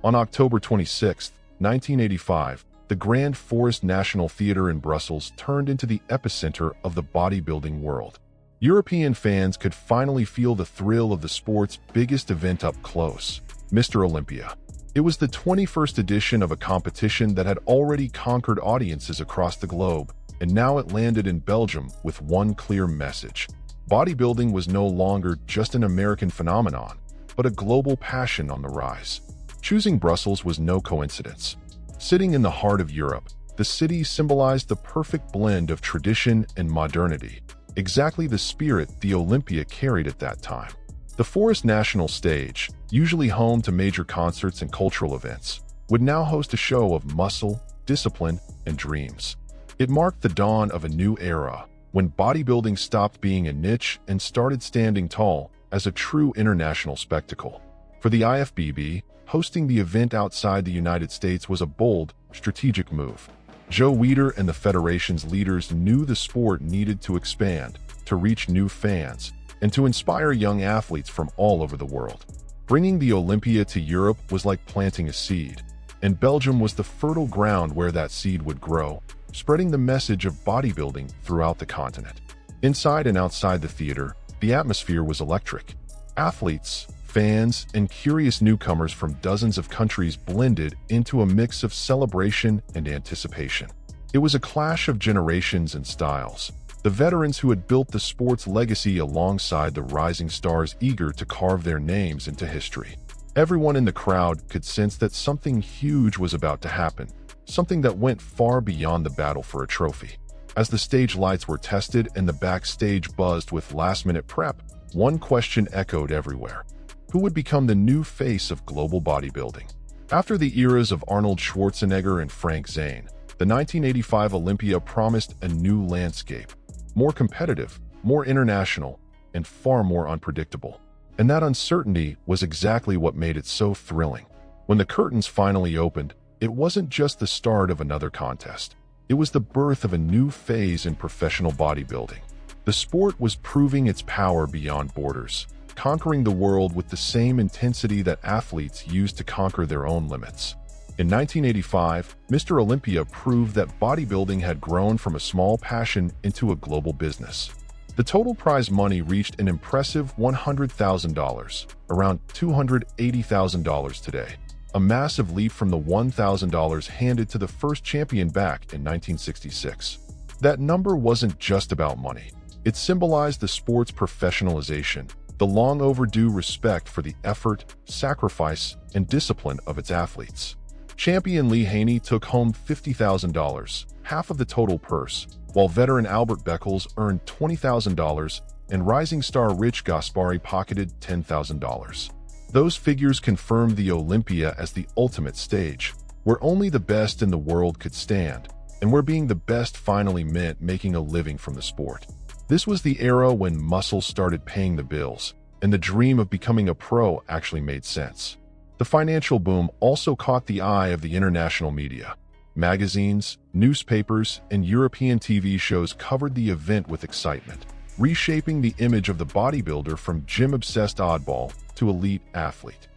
On October 26, 1985, the Grand Forest National Theatre in Brussels turned into the epicenter of the bodybuilding world. European fans could finally feel the thrill of the sport's biggest event up close, Mr. Olympia. It was the 21st edition of a competition that had already conquered audiences across the globe, and now it landed in Belgium with one clear message. Bodybuilding was no longer just an American phenomenon, but a global passion on the rise. Choosing Brussels was no coincidence. Sitting in the heart of Europe, the city symbolized the perfect blend of tradition and modernity, exactly the spirit the Olympia carried at that time. The Forest National Stage, usually home to major concerts and cultural events, would now host a show of muscle, discipline, and dreams. It marked the dawn of a new era, when bodybuilding stopped being a niche and started standing tall as a true international spectacle. For the IFBB, hosting the event outside the United States was a bold, strategic move. Joe Weider and the federation's leaders knew the sport needed to expand, to reach new fans, and to inspire young athletes from all over the world. Bringing the Olympia to Europe was like planting a seed, and Belgium was the fertile ground where that seed would grow, spreading the message of bodybuilding throughout the continent. Inside and outside the theater, the atmosphere was electric. Athletes, fans, and curious newcomers from dozens of countries blended into a mix of celebration and anticipation. It was a clash of generations and styles. The veterans who had built the sport's legacy alongside the rising stars eager to carve their names into history. Everyone in the crowd could sense that something huge was about to happen, something that went far beyond the battle for a trophy. As the stage lights were tested and the backstage buzzed with last-minute prep, one question echoed everywhere. Who would become the new face of global bodybuilding? After the eras of Arnold Schwarzenegger and Frank Zane, the 1985 Olympia promised a new landscape, more competitive, more international, and far more unpredictable. And that uncertainty was exactly what made it so thrilling. When the curtains finally opened, it wasn't just the start of another contest. It was the birth of a new phase in professional bodybuilding. The sport was proving its power beyond borders, conquering the world with the same intensity that athletes used to conquer their own limits. In 1985, Mr. Olympia proved that bodybuilding had grown from a small passion into a global business. The total prize money reached an impressive $100,000, around $280,000 today, a massive leap from the $1,000 handed to the first champion back in 1966. That number wasn't just about money. It symbolized the sport's professionalization, the long overdue respect for the effort, sacrifice, and discipline of its athletes. Champion Lee Haney took home $50,000, half of the total purse, while veteran Albert Beckles earned $20,000 and rising star Rich Gaspari pocketed $10,000. Those figures confirmed the Olympia as the ultimate stage, where only the best in the world could stand, and where being the best finally meant making a living from the sport. This was the era when muscle started paying the bills, and the dream of becoming a pro actually made sense. The financial boom also caught the eye of the international media. Magazines, newspapers, and European TV shows covered the event with excitement, reshaping the image of the bodybuilder from gym-obsessed oddball to elite athlete.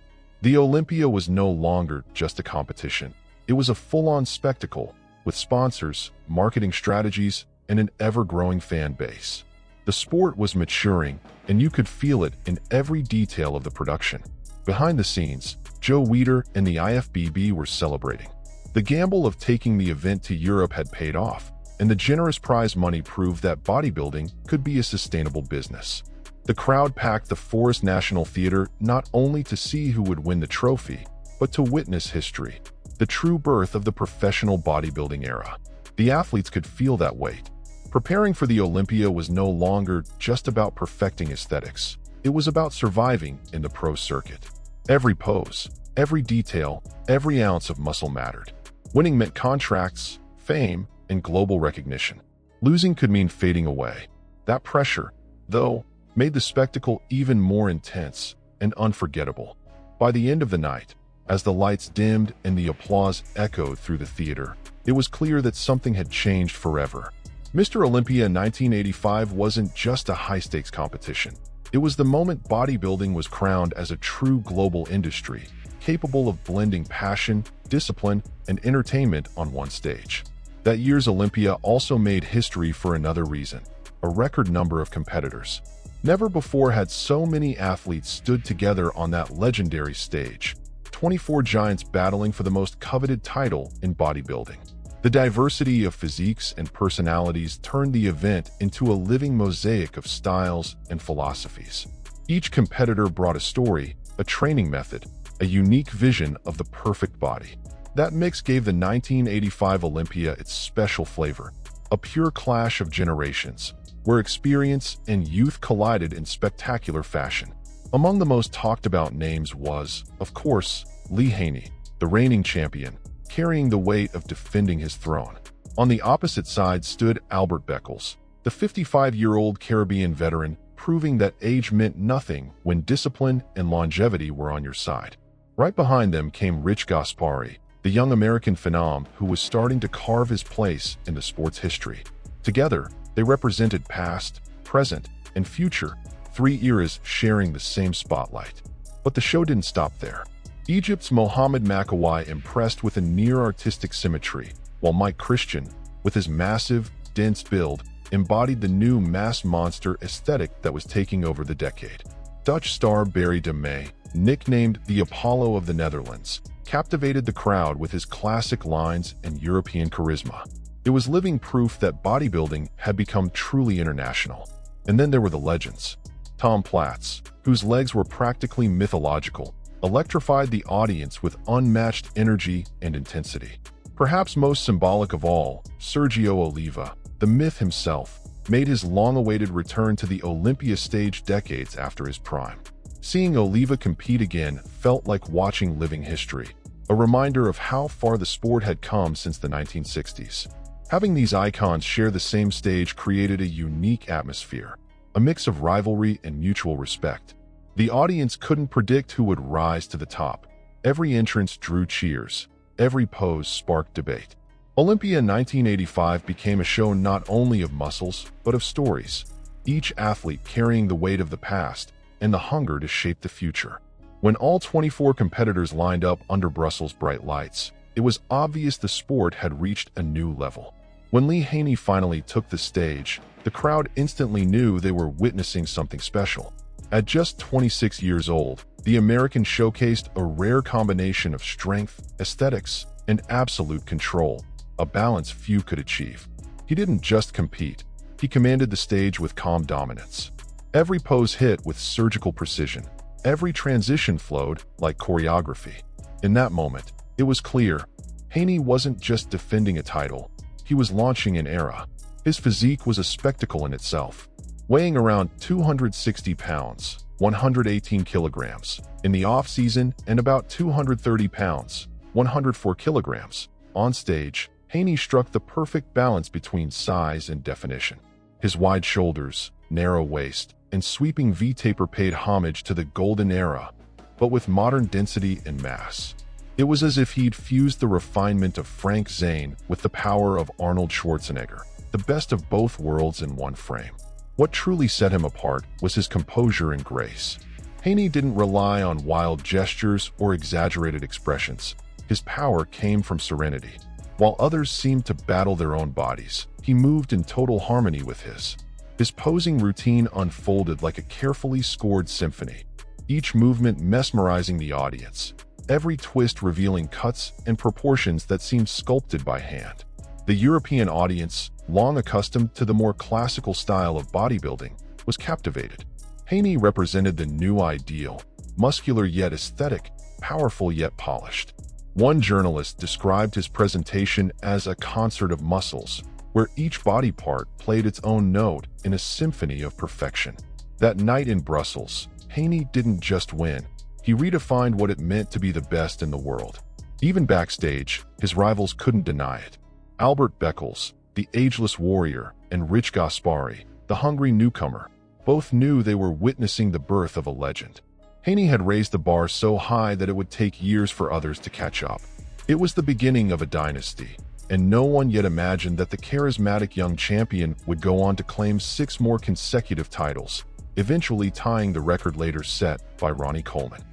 The Olympia was no longer just a competition. It was a full-on spectacle, with sponsors, marketing strategies, and an ever-growing fan base. The sport was maturing, and you could feel it in every detail of the production. Behind the scenes, Joe Weider and the IFBB were celebrating. The gamble of taking the event to Europe had paid off, and the generous prize money proved that bodybuilding could be a sustainable business. The crowd packed the Forest National Theatre not only to see who would win the trophy, but to witness history, the true birth of the professional bodybuilding era. The athletes could feel that weight. Preparing for the Olympia was no longer just about perfecting aesthetics. It was about surviving in the pro circuit. Every pose, every detail, every ounce of muscle mattered. Winning meant contracts, fame, and global recognition. Losing could mean fading away. That pressure, though, made the spectacle even more intense and unforgettable. By the end of the night, as the lights dimmed and the applause echoed through the theater, it was clear that something had changed forever. Mr. Olympia 1985 wasn't just a high-stakes competition. It was the moment bodybuilding was crowned as a true global industry, capable of blending passion, discipline, and entertainment on one stage. That year's Olympia also made history for another reason: a record number of competitors. Never before had so many athletes stood together on that legendary stage. 24 giants battling for the most coveted title in bodybuilding. The diversity of physiques and personalities turned the event into a living mosaic of styles and philosophies. Each competitor brought a story, a training method, a unique vision of the perfect body. That mix gave the 1985 Olympia its special flavor, a pure clash of generations, where experience and youth collided in spectacular fashion. Among the most talked about names was, of course, Lee Haney, the reigning champion, carrying the weight of defending his throne. On the opposite side stood Albert Beckles, the 55-year-old Caribbean veteran, proving that age meant nothing when discipline and longevity were on your side. Right behind them came Gaspari, the young American phenom who was starting to carve his place in the sport's history. Together, they represented past, present, and future, three eras sharing the same spotlight. But the show didn't stop there. Egypt's Mohamed Makawai impressed with a near-artistic symmetry, while Mike Christian, with his massive, dense build, embodied the new mass monster aesthetic that was taking over the decade. Dutch star Barry de May, nicknamed the Apollo of the Netherlands, captivated the crowd with his classic lines and European charisma. It was living proof that bodybuilding had become truly international. And then there were the legends. Tom Platz, whose legs were practically mythological, electrified the audience with unmatched energy and intensity. Perhaps most symbolic of all, Sergio Oliva, the myth himself, made his long-awaited return to the Olympia stage decades after his prime. Seeing Oliva compete again felt like watching living history, a reminder of how far the sport had come since the 1960s. Having these icons share the same stage created a unique atmosphere, a mix of rivalry and mutual respect. The audience couldn't predict who would rise to the top. Every entrance drew cheers. Every pose sparked debate. Olympia 1985 became a show not only of muscles, but of stories, each athlete carrying the weight of the past and the hunger to shape the future. When all 24 competitors lined up under Brussels' bright lights, it was obvious the sport had reached a new level. When Lee Haney finally took the stage, the crowd instantly knew they were witnessing something special. At just 26 years old, the American showcased a rare combination of strength, aesthetics, and absolute control, a balance few could achieve. He didn't just compete, he commanded the stage with calm dominance. Every pose hit with surgical precision. Every transition flowed like choreography. In that moment, it was clear, Haney wasn't just defending a title, he was launching an era. His physique was a spectacle in itself. Weighing around 260 pounds, 118 kilograms, in the off-season and about 230 pounds, 104 kilograms, on stage, Haney struck the perfect balance between size and definition. His wide shoulders, narrow waist, and sweeping V-taper paid homage to the golden era, but with modern density and mass. It was as if he'd fused the refinement of Frank Zane with the power of Arnold Schwarzenegger, the best of both worlds in one frame. What truly set him apart was his composure and grace. Haney didn't rely on wild gestures or exaggerated expressions. His power came from serenity. While others seemed to battle their own bodies, he moved in total harmony with his. His posing routine unfolded like a carefully scored symphony, each movement mesmerizing the audience, every twist revealing cuts and proportions that seemed sculpted by hand. The European audience, long accustomed to the more classical style of bodybuilding, was captivated. Haney represented the new ideal, muscular yet aesthetic, powerful yet polished. One journalist described his presentation as a concert of muscles, where each body part played its own note in a symphony of perfection. That night in Brussels, Haney didn't just win, he redefined what it meant to be the best in the world. Even backstage, his rivals couldn't deny it. Albert Beckles, the ageless warrior, and Gaspari, the hungry newcomer, both knew they were witnessing the birth of a legend. Haney had raised the bar so high that it would take years for others to catch up. It was the beginning of a dynasty, and no one yet imagined that the charismatic young champion would go on to claim 6 more consecutive titles, eventually tying the record later set by Ronnie Coleman.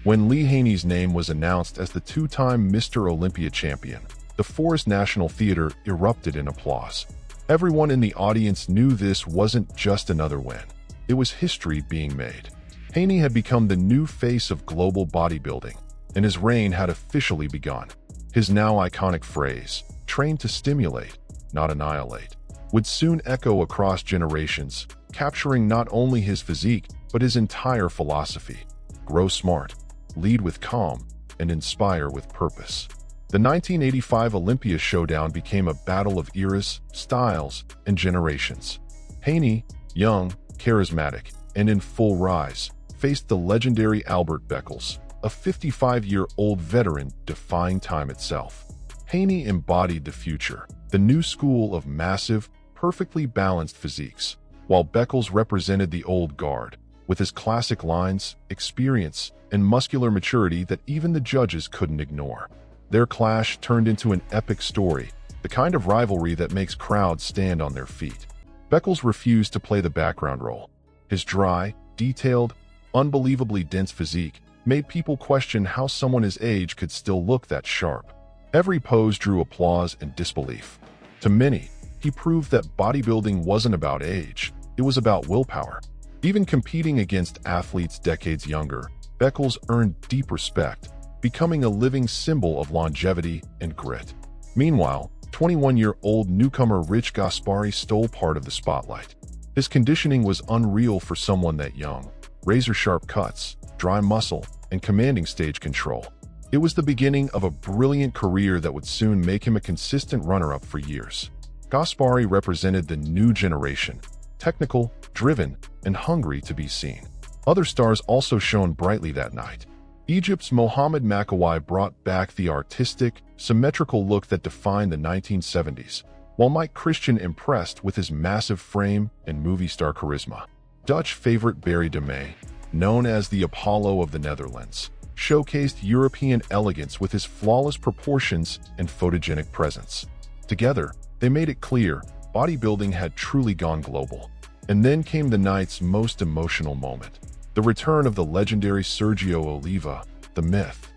When Lee Haney's name was announced as the two-time Mr. Olympia champion, the Forest National Theater erupted in applause. Everyone in the audience knew this wasn't just another win. It was history being made. Haney had become the new face of global bodybuilding, and his reign had officially begun. His now iconic phrase, "train to stimulate, not annihilate," would soon echo across generations, capturing not only his physique, but his entire philosophy. Grow smart, lead with calm, and inspire with purpose. The 1985 Olympia showdown became a battle of eras, styles, and generations. Haney, young, charismatic, and in full rise, faced the legendary Albert Beckles, a 55-year-old veteran defying time itself. Haney embodied the future, the new school of massive, perfectly balanced physiques, while Beckles represented the old guard, with his classic lines, experience, and muscular maturity that even the judges couldn't ignore. Their clash turned into an epic story, the kind of rivalry that makes crowds stand on their feet. Beckles refused to play the background role. His dry, detailed, unbelievably dense physique made people question how someone his age could still look that sharp. Every pose drew applause and disbelief. To many, he proved that bodybuilding wasn't about age, it was about willpower. Even competing against athletes decades younger, Beckles earned deep respect, becoming a living symbol of longevity and grit. Meanwhile, 21-year-old newcomer Rich Gaspari stole part of the spotlight. His conditioning was unreal for someone that young. Razor-sharp cuts, dry muscle, and commanding stage control. It was the beginning of a brilliant career that would soon make him a consistent runner-up for years. Gaspari represented the new generation, technical, driven, and hungry to be seen. Other stars also shone brightly that night. Egypt's Mohamed Makawai brought back the artistic, symmetrical look that defined the 1970s, while Mike Christian impressed with his massive frame and movie star charisma. Dutch favorite Barry de May, known as the Apollo of the Netherlands, showcased European elegance with his flawless proportions and photogenic presence. Together, they made it clear bodybuilding had truly gone global. And then came the night's most emotional moment, the return of the legendary Sergio Oliva, the myth.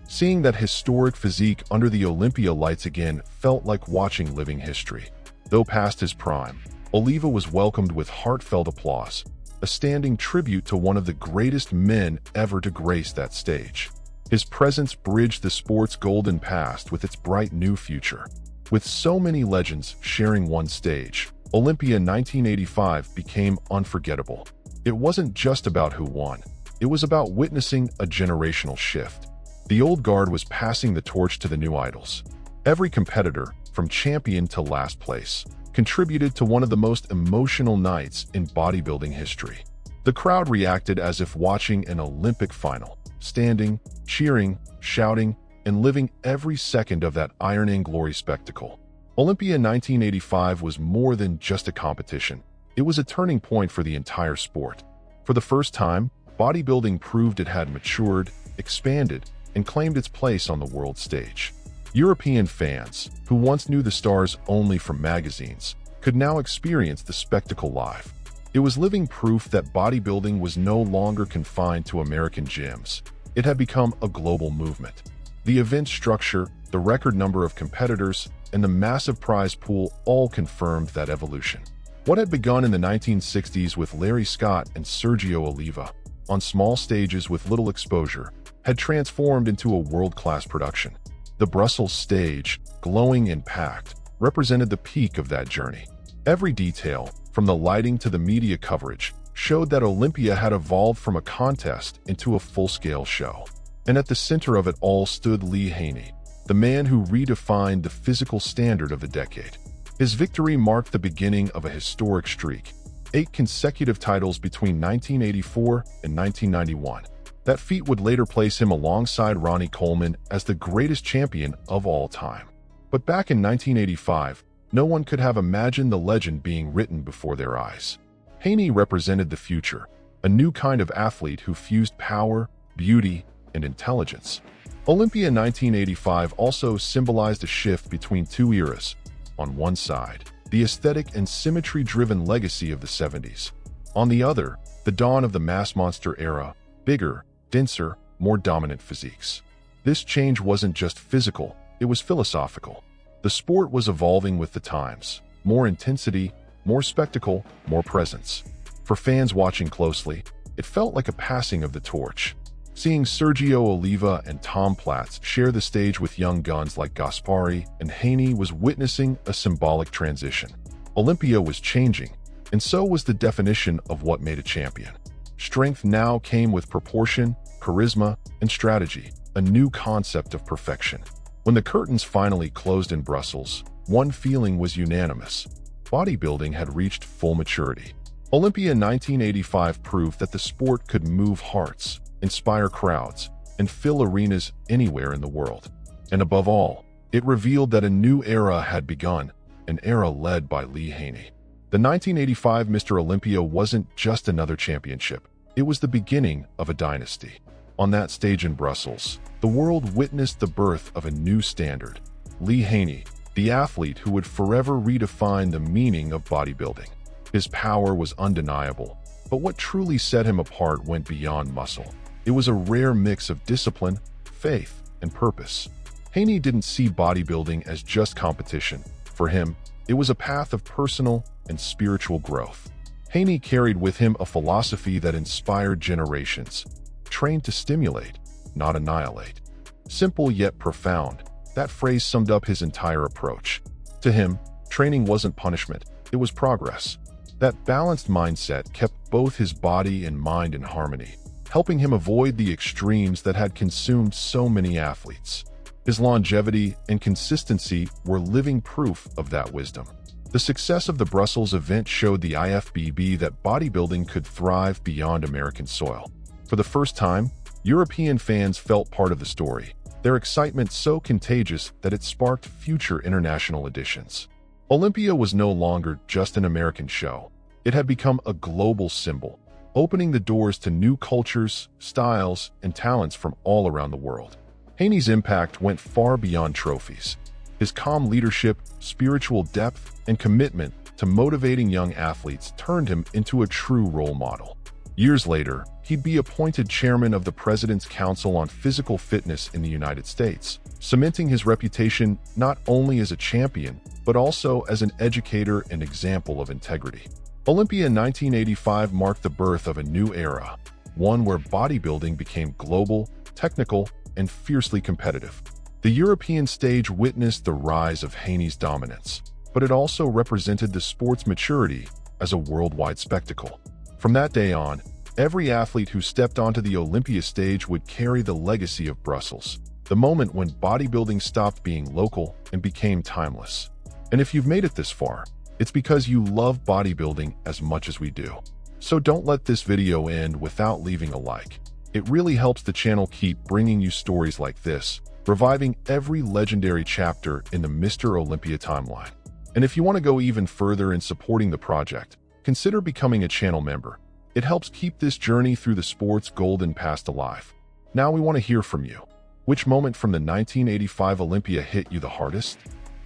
Seeing that historic physique under the Olympia lights again felt like watching living history. Though past his prime, Oliva was welcomed with heartfelt applause, a standing tribute to one of the greatest men ever to grace that stage. His presence bridged the sport's golden past with its bright new future. With so many legends sharing one stage, Olympia 1985 became unforgettable. It wasn't just about who won. It was about witnessing a generational shift. The old guard was passing the torch to the new idols. Every competitor, from champion to last place, contributed to one of the most emotional nights in bodybuilding history. The crowd reacted as if watching an Olympic final, standing, cheering, shouting, and living every second of that iron-in glory spectacle. Olympia 1985 was more than just a competition. It was a turning point for the entire sport. For the first time, bodybuilding proved it had matured, expanded, and claimed its place on the world stage. European fans, who once knew the stars only from magazines, could now experience the spectacle live. It was living proof that bodybuilding was no longer confined to American gyms. It had become a global movement. The event structure, the record number of competitors, and the massive prize pool all confirmed that evolution. What had begun in the 1960s with Larry Scott and Sergio Oliva, on small stages with little exposure, had transformed into a world-class production. The Brussels stage, glowing and packed, represented the peak of that journey. Every detail, from the lighting to the media coverage, showed that Olympia had evolved from a contest into a full-scale show. And at the center of it all stood Lee Haney, the man who redefined the physical standard of the decade. His victory marked the beginning of a historic streak, 8 consecutive titles between 1984 and 1991. That feat would later place him alongside Ronnie Coleman as the greatest champion of all time. But back in 1985, no one could have imagined the legend being written before their eyes. Haney represented the future, a new kind of athlete who fused power, beauty, and intelligence. Olympia 1985 also symbolized a shift between two eras. On one side, the aesthetic and symmetry-driven legacy of the 70s. On the other, the dawn of the mass monster era, bigger, denser, more dominant physiques. This change wasn't just physical, it was philosophical. The sport was evolving with the times. More intensity, more spectacle, more presence. For fans watching closely, it felt like a passing of the torch. Seeing Sergio Oliva and Platz share the stage with young guns like Gaspari and Haney was witnessing a symbolic transition. Olympia was changing, and so was the definition of what made a champion. Strength now came with proportion, charisma, and strategy, a new concept of perfection. When the curtains finally closed in Brussels, one feeling was unanimous. Bodybuilding had reached full maturity. Olympia 1985 proved that the sport could move hearts, inspire crowds, and fill arenas anywhere in the world. And above all, it revealed that a new era had begun, an era led by Lee Haney. The 1985 Mr. Olympia wasn't just another championship, it was the beginning of a dynasty. On that stage in Brussels, the world witnessed the birth of a new standard. Lee Haney, the athlete who would forever redefine the meaning of bodybuilding. His power was undeniable, but what truly set him apart went beyond muscle. It was a rare mix of discipline, faith, and purpose. Haney didn't see bodybuilding as just competition. For him, it was a path of personal and spiritual growth. Haney carried with him a philosophy that inspired generations. Train to stimulate, not annihilate. Simple yet profound, that phrase summed up his entire approach. To him, training wasn't punishment, it was progress. That balanced mindset kept both his body and mind in harmony, helping him avoid the extremes that had consumed so many athletes. His longevity and consistency were living proof of that wisdom. The success of the Brussels event showed the IFBB that bodybuilding could thrive beyond American soil. For the first time, European fans felt part of the story, their excitement so contagious that it sparked future international editions. Olympia was no longer just an American show. It had become a global symbol, opening the doors to new cultures, styles, and talents from all around the world. Haney's impact went far beyond trophies. His calm leadership, spiritual depth, and commitment to motivating young athletes turned him into a true role model. Years later, he'd be appointed chairman of the President's Council on Physical Fitness in the United States, cementing his reputation not only as a champion, but also as an educator and example of integrity. Olympia 1985 marked the birth of a new era, one where bodybuilding became global, technical, and fiercely competitive. The European stage witnessed the rise of Haney's dominance, but it also represented the sport's maturity as a worldwide spectacle. From that day on, every athlete who stepped onto the Olympia stage would carry the legacy of Brussels, the moment when bodybuilding stopped being local and became timeless. And if you've made it this far, it's because you love bodybuilding as much as we do. So don't let this video end without leaving a like. It really helps the channel keep bringing you stories like this, reviving every legendary chapter in the Mr. Olympia timeline. And if you want to go even further in supporting the project, consider becoming a channel member. It helps keep this journey through the sport's golden past alive. Now we want to hear from you. Which moment from the 1985 Olympia hit you the hardest?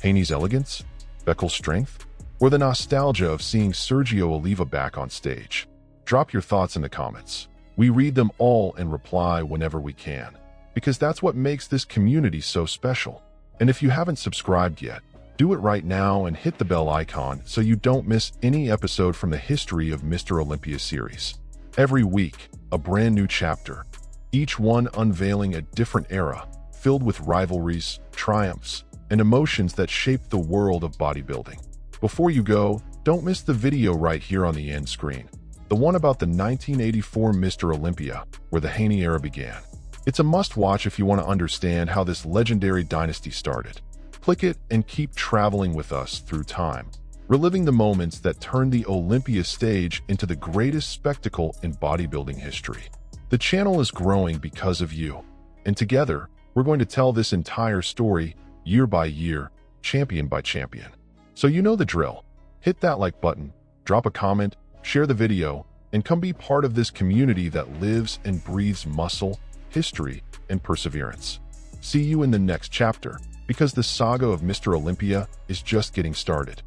Haney's elegance? Beckles' strength? Or the nostalgia of seeing Sergio Oliva back on stage? Drop your thoughts in the comments. We read them all and reply whenever we can, because that's what makes this community so special. And if you haven't subscribed yet, do it right now and hit the bell icon so you don't miss any episode from the History of Mr. Olympia series. Every week, a brand new chapter, each one unveiling a different era, filled with rivalries, triumphs, and emotions that shaped the world of bodybuilding. Before you go, don't miss the video right here on the end screen, the one about the 1984 Mr. Olympia, where the Haney era began. It's a must-watch if you want to understand how this legendary dynasty started. Click it and keep traveling with us through time, reliving the moments that turned the Olympia stage into the greatest spectacle in bodybuilding history. The channel is growing because of you, and together, we're going to tell this entire story, year by year, champion by champion. So you know the drill. Hit that like button, drop a comment, share the video, and come be part of this community that lives and breathes muscle, history, and perseverance. See you in the next chapter, because the saga of Mr. Olympia is just getting started.